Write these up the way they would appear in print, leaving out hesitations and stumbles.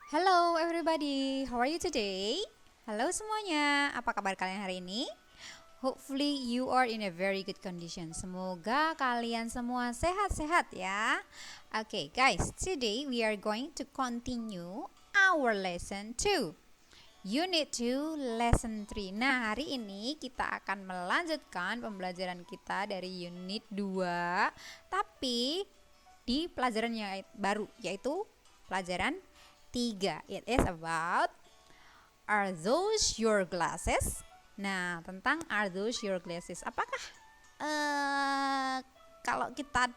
Hello everybody, how are you today? Halo semuanya, apa kabar kalian hari ini? Hopefully you are in a very good condition. Semoga kalian semua sehat-sehat ya. Okay guys, today we are going to continue our lesson 2. Unit 2, Lesson 3. Nah, hari ini kita akan melanjutkan pembelajaran kita dari Unit 2, tapi di pelajaran yang baru, yaitu pelajaran 3. It is about Are those your glasses? Nah, tentang Are those your glasses? Apakah kalau kita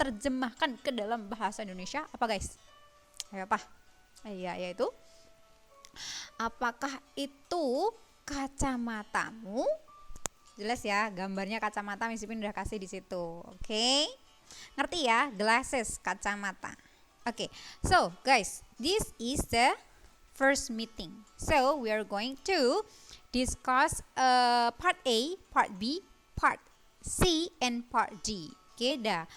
terjemahkan ke dalam bahasa Indonesia apa guys? Ayo apa? Iya, yaitu apakah itu kacamatamu? Jelas ya, gambarnya kacamata Miss Ipin udah kasih di situ. Oke. Ngerti ya? Glasses, kacamata. Okay, so guys, this is the first meeting. So we are going to discuss part A, part B, part C, and part D. Oke, dah.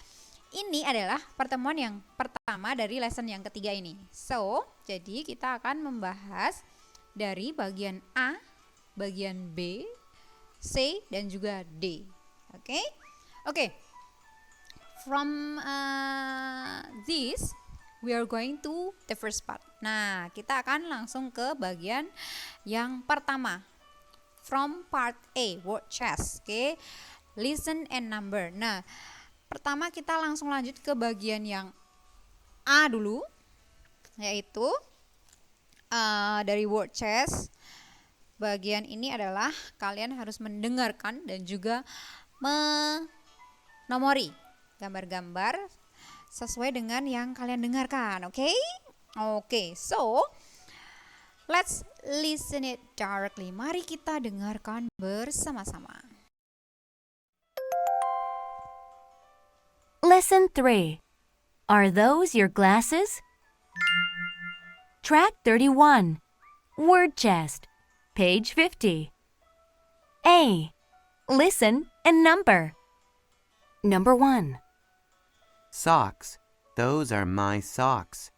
Ini adalah pertemuan yang pertama dari lesson yang ketiga ini. So, jadi kita akan membahas dari bagian A, bagian B, C, dan juga D. Oke, oke. From this we are going to the first part. Nah, kita akan langsung ke bagian yang pertama. From part A, word chess. Oke. Listen and number. Nah, pertama kita langsung lanjut ke bagian yang A dulu, yaitu dari word chess. Bagian ini adalah kalian harus mendengarkan dan juga menomori gambar-gambar sesuai dengan yang kalian dengarkan, oke? Oke, so let's listen it directly. Mari kita dengarkan bersama-sama. Lesson 3. Are those your glasses? Track 31. Word chest. Page 50. A. Listen and number. Number 1. Socks. Those are my socks.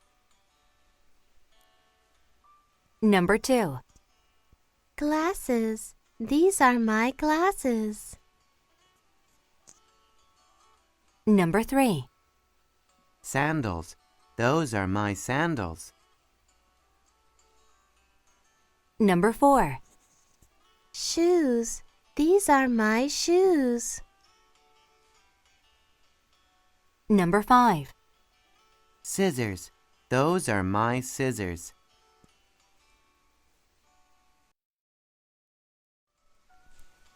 Number 2. Glasses. These are my glasses. Number 3. Sandals. Those are my sandals. Number 4. Shoes. These are my shoes. Number 5. Scissors. Those are my scissors.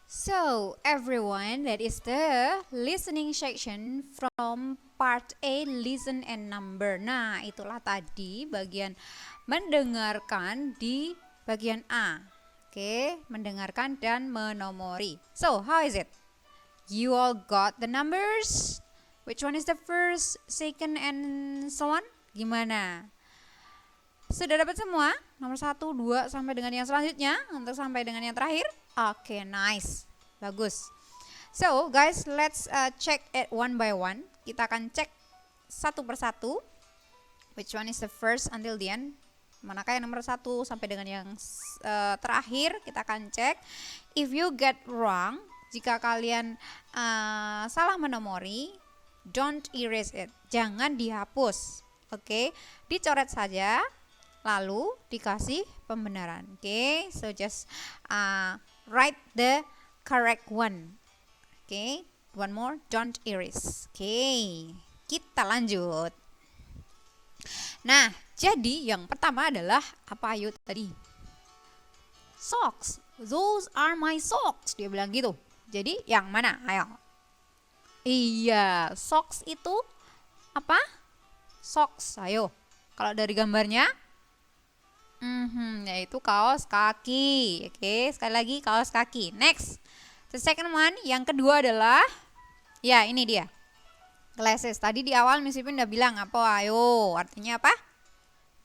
So everyone, that is the listening section from part A, listen and number. Nah, itulah tadi bagian mendengarkan di bagian A. Oke, mendengarkan dan menomori. So, how is it? You all got the numbers? Which one is the first, second, and so on? Gimana? Sudah dapat semua? Nomor 1, 2, sampai dengan yang selanjutnya? Untuk sampai dengan yang terakhir? Oke, nice. Bagus. So, guys, let's check it one by one. Kita akan cek satu persatu. Which one is the first until the end? Manakah yang nomor 1 sampai dengan yang terakhir? Kita akan cek. If you get wrong, jika kalian salah menomori, don't erase it. Jangan dihapus. Oke, dicoret saja. Lalu dikasih pembenaran. Oke, so just write the correct one. Oke, one more, don't erase. Oke, kita lanjut. Nah, jadi yang pertama adalah apa Ayu tadi? Socks. Those are my socks. Dia bilang gitu. Jadi yang mana? Ayo. Iya, socks itu apa? Socks. Ayo. Kalau dari gambarnya, yaitu kaos kaki. Oke, sekali lagi kaos kaki. Next, the second one, yang kedua adalah, ya ini dia, glasses. Tadi di awal Miss Ipin udah bilang apa? Ayo, artinya apa?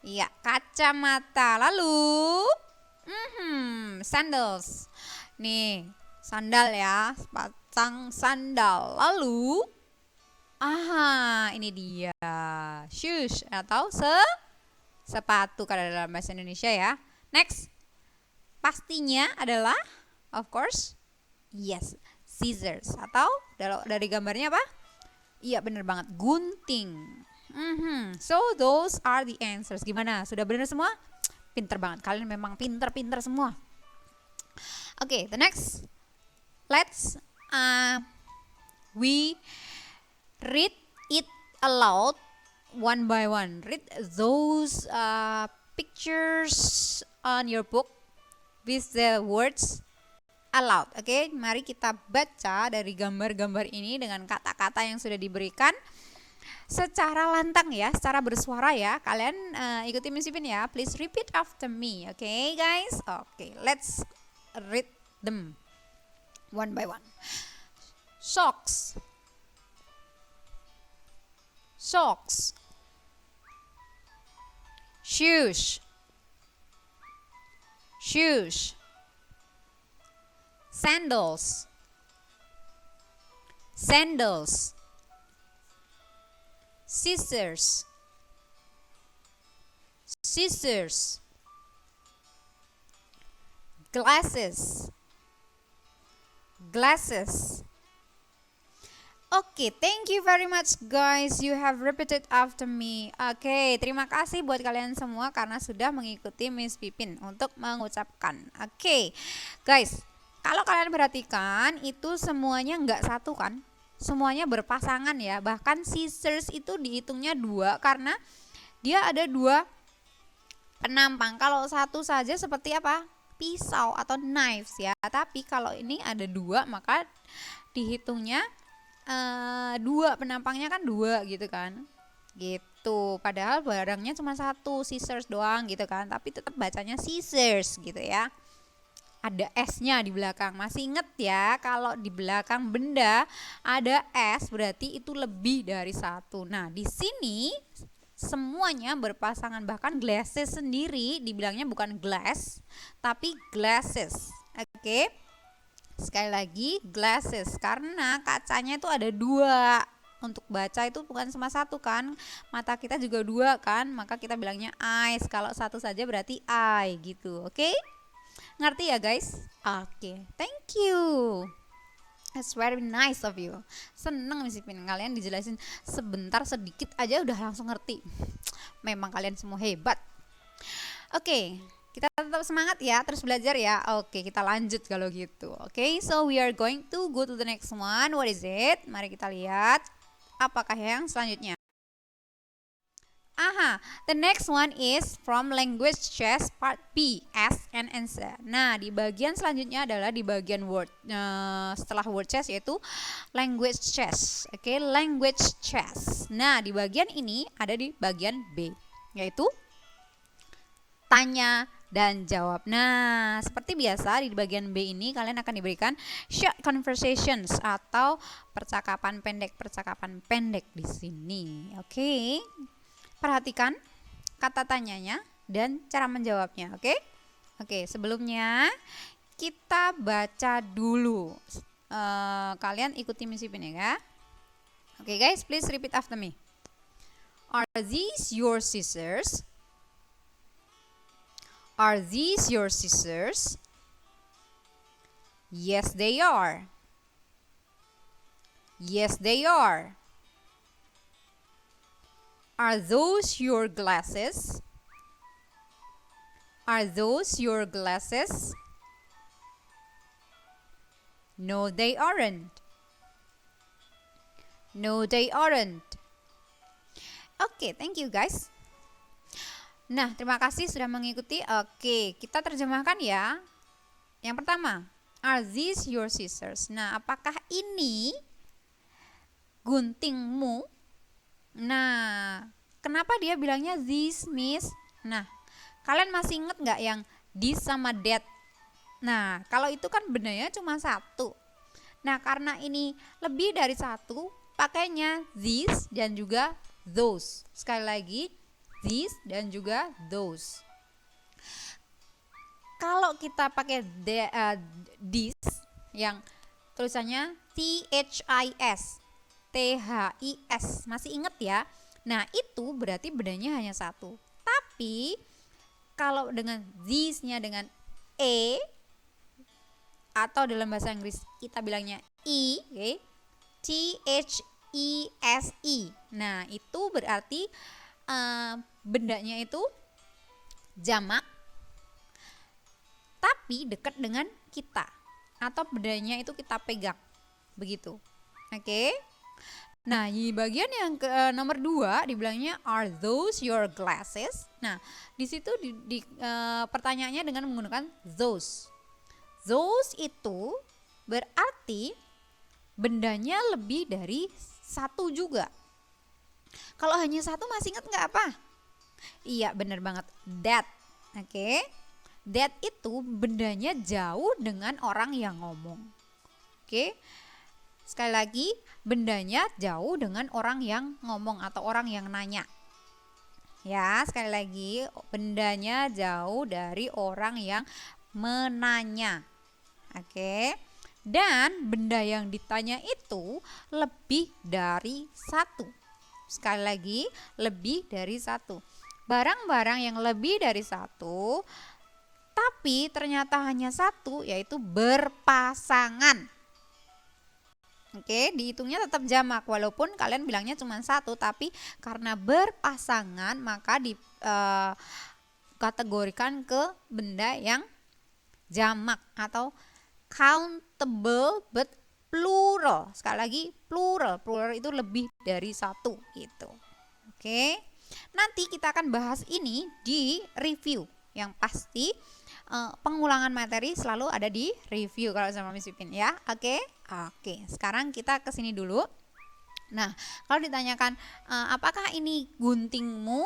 Iya, kacamata. Lalu, sandals. Nih, sandal ya, sepasang sandal. Lalu, ini dia, shoes atau sepatu kalau dalam bahasa Indonesia ya. Next, pastinya adalah of course, yes, scissors. Atau dari gambarnya apa? Iya bener banget, gunting. So those are the answers. Gimana? Sudah benar semua? Pinter banget. Kalian memang pinter-pinter semua. Okay, the next. Let's we read it aloud one by one. Read those pictures on your book with the words aloud. Oke, mari kita baca dari gambar-gambar ini dengan kata-kata yang sudah diberikan secara lantang ya, secara bersuara ya. Kalian ikuti Miss Ipin ya. Please repeat after me. Okay, guys? Okay, let's read them one by one. Socks. Socks. Shoes. Shoes. Sandals. Sandals. Scissors. Scissors. Glasses. Glasses. Okay, thank you very much guys. You have repeated after me. Okay, terima kasih buat kalian semua karena sudah mengikuti Miss Pipin untuk mengucapkan. Okay, guys, kalau kalian perhatikan itu semuanya nggak satu kan? Semuanya berpasangan ya. Bahkan scissors itu dihitungnya 2 karena dia ada 2 penampang. Kalau satu saja seperti apa? Pisau atau knives ya. Tapi kalau ini ada 2 maka dihitungnya 2 penampangnya kan 2 gitu kan, gitu. Padahal barangnya cuma 1 scissors doang gitu kan, tapi tetap bacanya scissors gitu ya. Ada S-nya di belakang. Masih inget ya kalau di belakang benda ada S berarti itu lebih dari 1. Nah di sini semuanya berpasangan, bahkan glasses sendiri dibilangnya bukan glass tapi glasses. Oke. Sekali lagi glasses karena kacanya itu ada 2. Untuk baca itu bukan cuma 1 kan, mata kita juga 2 kan, maka kita bilangnya eyes. Kalau 1 saja berarti eye gitu. Oke? Ngerti ya guys? Oke, thank you. That's very nice of you. Seneng Miss Ipin kalian dijelasin sebentar sedikit aja udah langsung ngerti. Memang kalian semua hebat. Oke. Kita tetap semangat ya, terus belajar ya. Oke, kita lanjut kalau gitu. Oke, so we are going to go to the next one. What is it? Mari kita lihat apakah yang selanjutnya. Aha, the next one is from language chess part B, ask and answer. Nah, di bagian selanjutnya adalah di bagian word. Setelah word chess yaitu language chess. Oke, language chess. Nah, di bagian ini ada di bagian B, yaitu tanya dan jawab. Nah, seperti biasa di bagian B ini kalian akan diberikan short conversations atau percakapan pendek di sini. Oke. Perhatikan kata tanyanya dan cara menjawabnya, oke? Oke, sebelumnya kita baca dulu. Kalian ikuti Miss Ipin ya. Oke, guys, please repeat after me. Are these your scissors? Are these your scissors? Yes, they are. Yes, they are. Are those your glasses? Are those your glasses? No, they aren't. No, they aren't. Okay, thank you guys. Nah, terima kasih sudah mengikuti. Oke, kita terjemahkan ya. Yang pertama, are these your scissors? Nah, apakah ini guntingmu? Nah, kenapa dia bilangnya this, miss? Nah, kalian masih inget nggak yang this sama that? Nah, kalau itu kan bendanya cuma 1. Nah, karena ini lebih dari 1, pakainya this dan juga those. Sekali lagi, this dan juga those. Kalau kita pakai this yang tulisannya THIS, THIS, masih inget ya? Nah itu berarti bedanya hanya 1. Tapi kalau dengan these-nya dengan e atau dalam bahasa Inggris kita bilangnya e, okay? THESE. Nah, itu berarti bendanya itu jamak tapi dekat dengan kita atau bendanya itu kita pegang. Begitu. Oke. Nah, di bagian yang nomor 2 dibilangnya are those your glasses? Nah, di situ pertanyaannya dengan menggunakan those. Those itu berarti bendanya lebih dari satu juga. Kalau hanya satu masih ingat nggak apa? Iya, benar banget. That. Oke. That itu bendanya jauh dengan orang yang ngomong. Oke. Sekali lagi, bendanya jauh dengan orang yang ngomong atau orang yang nanya. Ya, sekali lagi, bendanya jauh dari orang yang menanya. Oke. Dan benda yang ditanya itu lebih dari satu. Sekali lagi, lebih dari satu. Barang-barang yang lebih dari satu, tapi ternyata hanya satu, yaitu berpasangan. Oke, dihitungnya tetap jamak walaupun kalian bilangnya cuma satu, tapi karena berpasangan maka dikategorikan ke benda yang jamak atau countable but plural. Sekali lagi plural. Plural itu lebih dari satu gitu. Oke. Nanti kita akan bahas ini di review. Yang pasti pengulangan materi selalu ada di review kalau sama Miss Pipin ya. Oke. Oke, sekarang kita ke sini dulu. Nah, kalau ditanyakan apakah ini guntingmu?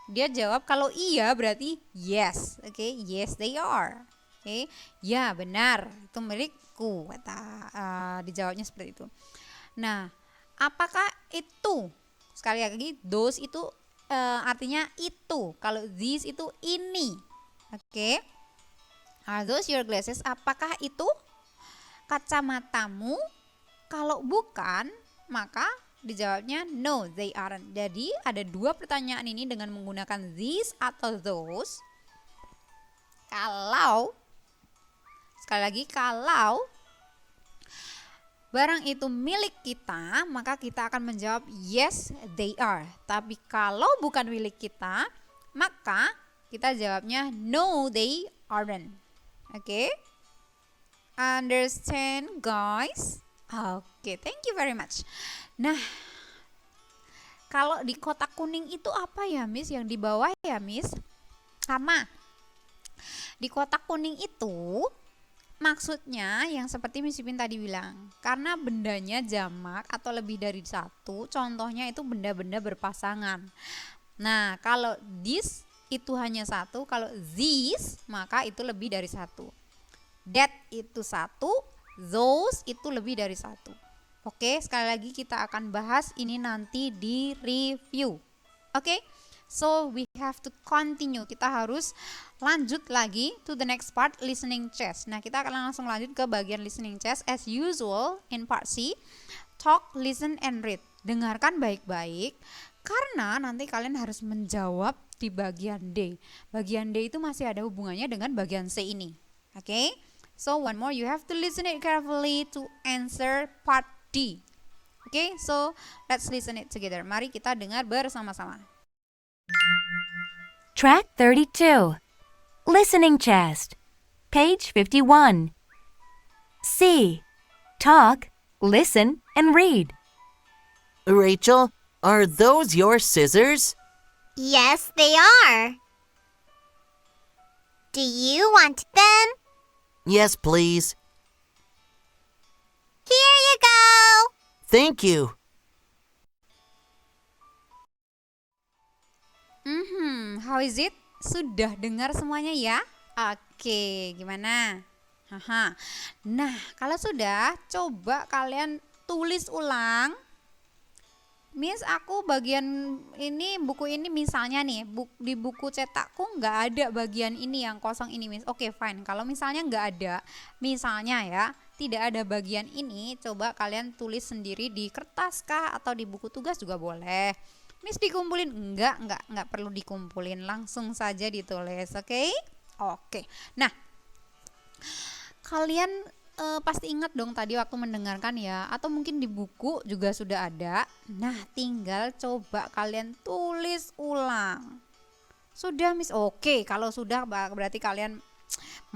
Dia jawab kalau iya berarti yes. Oke, yes they are. Oke. Ya, benar. Itu milikku. Dijawabnya seperti itu. Nah, apakah itu? Sekali lagi, those itu artinya itu. Kalau these itu ini. Oke. Are those your glasses? Apakah itu kacamatamu? Kalau bukan, maka dijawabnya no, they aren't. Jadi ada dua pertanyaan ini dengan menggunakan these atau those. Kalau sekali lagi, kalau barang itu milik kita, maka kita akan menjawab yes, they are. Tapi kalau bukan milik kita, maka kita jawabnya no, they aren't. Oke? Understand, guys? Oke, thank you very much. Nah, kalau di kotak kuning itu apa ya, Miss? Yang di bawah ya, Miss? Sama. Di kotak kuning itu maksudnya yang seperti Miss Pipin tadi bilang, karena bendanya jamak atau lebih dari satu, contohnya itu benda-benda berpasangan. Nah, kalau this itu hanya satu, kalau these maka itu lebih dari satu. That itu satu, those itu lebih dari satu. Oke, sekali lagi kita akan bahas ini nanti di review. Oke, so we have to continue. Kita harus lanjut lagi to the next part, listening chess. Nah, kita akan langsung lanjut ke bagian listening chess. As usual in part C, talk, listen, and read. Dengarkan baik-baik, karena nanti kalian harus menjawab di bagian D. Bagian D itu masih ada hubungannya dengan bagian C ini. Oke, so one more, you have to listen it carefully to answer part D. Oke, so let's listen it together. Mari kita dengar bersama-sama. Track 32. Listening chest. Page 51. C. Talk, listen, and read. Rachel, are those your scissors? Yes, they are. Do you want them? Yes, please. Here you go. Thank you. How is it? Sudah dengar semuanya ya? Oke, gimana? Haha. Nah, kalau sudah, coba kalian tulis ulang. Miss, aku bagian ini, buku ini misalnya nih, di buku cetakku nggak ada bagian ini yang kosong ini, Miss. Oke, fine. Kalau misalnya nggak ada, misalnya ya, tidak ada bagian ini, coba kalian tulis sendiri di kertas kah atau di buku tugas juga boleh. Miss dikumpulin? Enggak perlu dikumpulin, langsung saja ditulis, oke? Oke. Nah, kalian pasti ingat dong tadi waktu mendengarkan ya, atau mungkin di buku juga sudah ada. Nah, tinggal coba kalian tulis ulang. Sudah, Miss? Oke, kalau sudah berarti kalian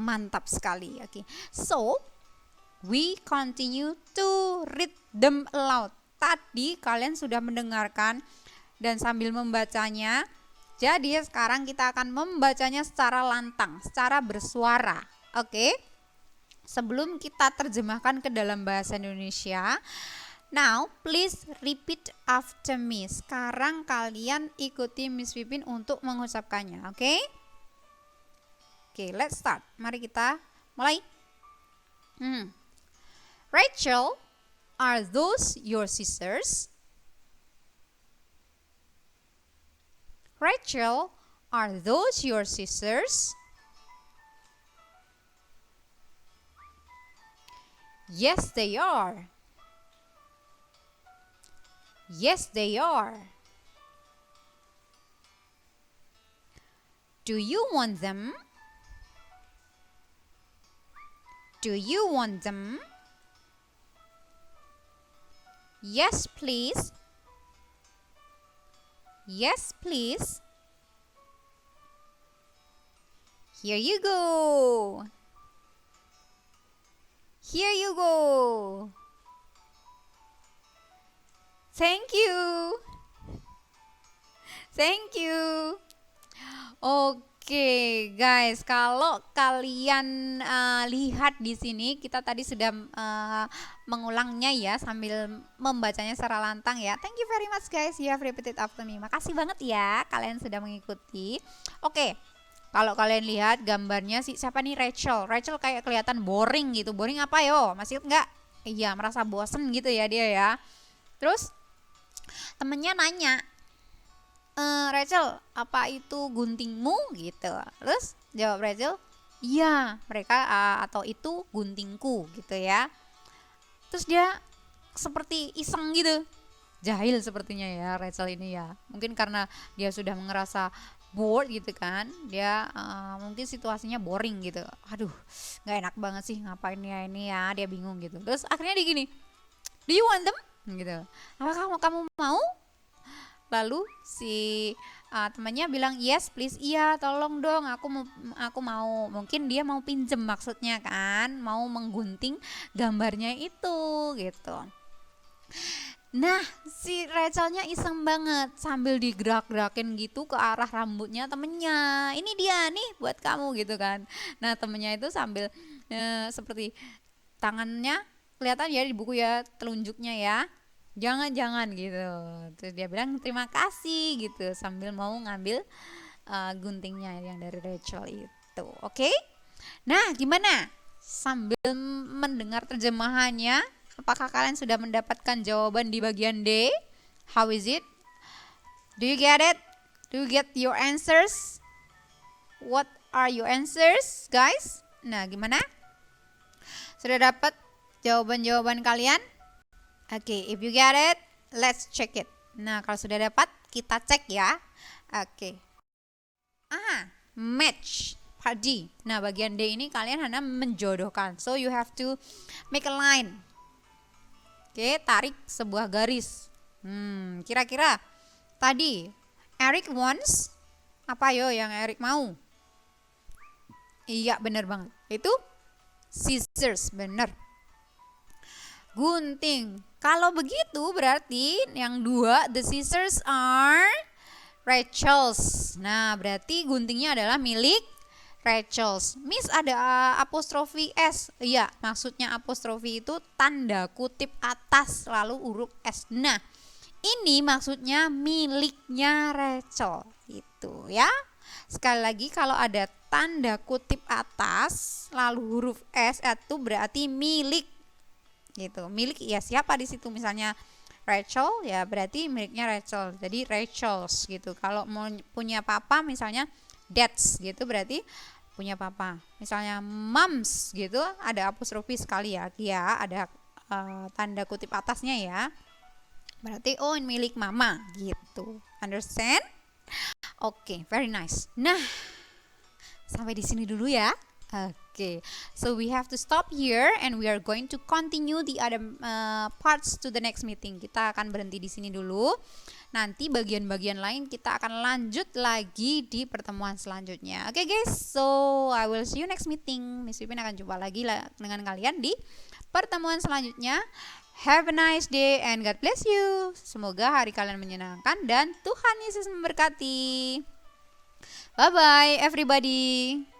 mantap sekali. Oke. So, we continue to read them aloud. Tadi kalian sudah mendengarkan dan sambil membacanya. Jadi sekarang kita akan membacanya secara lantang, secara bersuara. Oke? Sebelum kita terjemahkan ke dalam bahasa Indonesia, now please repeat after me. Sekarang kalian ikuti Miss Pipin untuk mengucapkannya, oke? Oke, let's start. Mari kita mulai. Rachel, are those your scissors? Rachel, are those your scissors? Yes, they are. Yes, they are. Do you want them? Do you want them? Yes, please. Yes, please. Here you go. Here you go. Thank you. Thank you. Oke, guys, kalau kalian lihat di sini kita tadi sudah mengulangnya ya sambil membacanya secara lantang ya. Thank you very much guys, you have repeated after me. Makasih banget ya kalian sudah mengikuti. Oke. Kalau kalian lihat gambarnya siapa nih? Rachel. Rachel kayak kelihatan boring gitu. Boring apa yo? Masih nggak? Iya, merasa bosen gitu ya dia ya. Terus temennya nanya, Rachel, apa itu guntingmu gitu? Terus jawab Rachel, iya, mereka atau itu guntingku gitu ya. Terus dia seperti iseng gitu, jahil sepertinya ya Rachel ini ya. Mungkin karena dia sudah ngerasa bored gitu kan, dia mungkin situasinya boring gitu. Aduh, nggak enak banget sih ngapain ya ini ya, dia bingung gitu. Terus akhirnya dia gini, do you want them? Gitu. Apa kamu mau? Lalu si temannya bilang yes please, iya tolong dong, aku mau. Mungkin dia mau pinjem maksudnya kan, mau menggunting gambarnya itu gitu. Nah, si Rachelnya iseng banget sambil digerak-gerakin gitu ke arah rambutnya temennya. Ini dia nih buat kamu gitu kan. Nah, temennya itu sambil seperti tangannya kelihatan ya di buku ya, telunjuknya ya. Jangan gitu. Terus dia bilang terima kasih gitu sambil mau ngambil guntingnya yang dari Rachel itu. Oke? Nah, gimana? Sambil mendengar terjemahannya, apakah kalian sudah mendapatkan jawaban di bagian D? How is it? Do you get it? Do you get your answers? What are your answers, guys? Nah, gimana? Sudah dapat jawaban-jawaban kalian? Oke, if you get it, let's check it. Nah, kalau sudah dapat, kita cek ya. Oke. Match. Part D. Nah, bagian D ini kalian hanya menjodohkan. So, you have to make a line. Oke, tarik sebuah garis. Kira-kira tadi Eric wants apa yo yang Eric mau? Iya, bener banget. Itu scissors, bener. Gunting. Kalau begitu berarti yang dua, the scissors are Rachel's. Nah, berarti guntingnya adalah milik Rachel's. Miss ada apostrofi S. Iya, maksudnya apostrofi itu tanda kutip atas lalu huruf S. Nah, ini maksudnya miliknya Rachel. Itu ya. Sekali lagi kalau ada tanda kutip atas lalu huruf S itu berarti milik. Gitu. Milik ya siapa di situ, misalnya Rachel ya berarti miliknya Rachel. Jadi Rachel's gitu. Kalau mau punya papa misalnya dad's gitu berarti punya papa. Misalnya moms gitu ada apostrofi sekali ya. Ya ada tanda kutip atasnya ya. Berarti oh ini milik mama gitu. Understand? Oke, very nice. Nah, sampai di sini dulu ya. Oke, so we have to stop here and we are going to continue the other parts to the next meeting. Kita akan berhenti di sini dulu. Nanti bagian-bagian lain kita akan lanjut lagi di pertemuan selanjutnya. Oke guys, so I will see you next meeting. Miss Pipin akan jumpa lagi dengan kalian di pertemuan selanjutnya. Have a nice day and God bless you. Semoga hari kalian menyenangkan dan Tuhan Yesus memberkati. Bye-bye everybody.